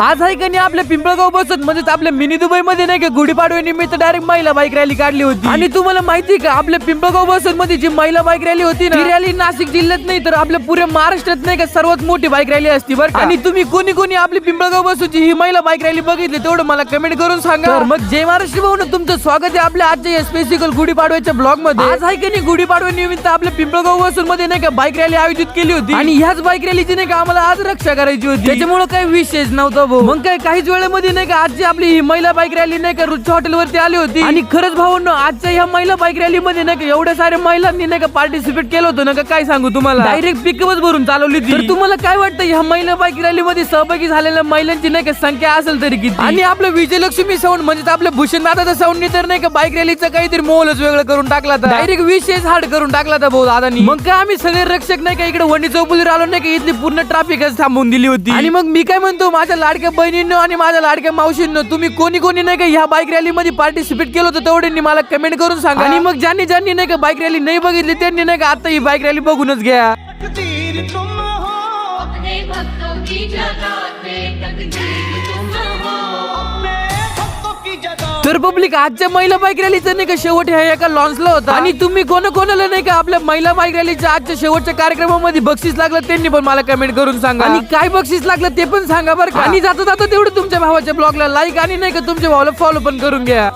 आज आहे का नाही आपल्या पिंपळगाव बसत म्हणजेच आपल्या मिनी दुबई मध्ये नाही का गुढीपाडव्या निमित्त डायरेक्ट महिला बाईक रॅली काढली होती। आणि तुम्हाला माहिती का आपल्या पिंपळगाव बसत मध्ये जी महिला बाईक रॅली होती ना, ती रॅली नाशिक जिल्ह्यात नाही तर आपल्या पुऱ्या महाराष्ट्रात नाही का सर्वात मोठी बाईक रॅली असती बरं। आणि तुम्ही कोणी कोणी आपली पिंपळगाव बसची ही महिला बाईक रॅली बघितली तेवढं मला कमेंट करून सांगा। तर मग जय महाराष्ट्र भाऊ, तुमचं स्वागत आहे आपल्या आजच्या या स्पेसिकल गुढीपाडव्याच्या ब्लॉग मध्ये। आज आहे का नाही गुढीपाडव्या निमित्त आपल्या पिंपळगाव बसून मध्ये नाही का बाईक रॅली आयोजित केली होती आणि ह्याच बाईक रॅलीची नाही का आम्हाला आज रक्षा करायची होती, त्याच्यामुळे काही विशेष नव्हता भाऊ। मग काय काहीच वेळेमध्ये नाही का आजची आपली ही महिला बाईक रॅली नाही का रुच्या हॉटेल वरती आली होती आणि खरंच भावांनो आजच्या ह्या महिला बाईक रॅली मध्ये नाही का एवढ्या साऱ्या महिलांनी नाही का पार्टिसिपेट केलं होतं ना, काय सांगू तुम्हाला, डायरेक्ट पिकअपच भरून चालवली होती। तर तुम्हाला काय वाटतं ह्या महिला बाईक रॅली मध्ये सहभागी झालेल्या महिलांची नाही का संख्या असेल तरी किती? आणि आपलं विजयलक्ष्मी साऊंड म्हणजे आपल्या भूषण दादाचा साऊंडनी तर नाही का बाईक रॅलीचा काहीतरी मोलच वेगळं करून टाकला था, डायरेक्ट विशेष हार्ड करून टाकला था भाऊ दादानी। मग काय आम्ही सगळे रक्षक नाही का इकडे वणी चौपलीवर आलो नाही का इथली पूर्ण ट्रॅफिकच थांबवून दिली होती। आणि मग मी काय म्हणतो माझ्या लाडक्या बहिणींनो आणि माझ्या लाडक्या मावशींनो, तुम्ही कोणी कोणी नाही का ह्या बाईक रॅली मध्ये पार्टिसिपेट केलं होतं तेवढ्यांनी मला कमेंट करून सांगा। आणि मग ज्यांनी ज्यांनी नाही का बाईक रॅली नाही बघितली त्यांनी नाही का आता ही बाईक रॅली बघूनच घ्या। तर पब्लिक आजच्या महिला बाईक रॅलीचा नाही का शेवट ह्या एका लॉन्चला होता आणि तुम्ही कोणाला नाही का आपल्या महिला बाईक रॅलीच्या आजच्या शेवटच्या कार्यक्रमामध्ये बक्षीस लागलं त्यांनी पण मला कमेंट करून सांगा आणि काय बक्षीस लागलं ते पण सांगा बरं का। आणि जाता जाता तेवढं तुमच्या भावाच्या ब्लॉगला लाईक आणि नाही का तुमच्या भावाला फॉलो पण करून घ्या।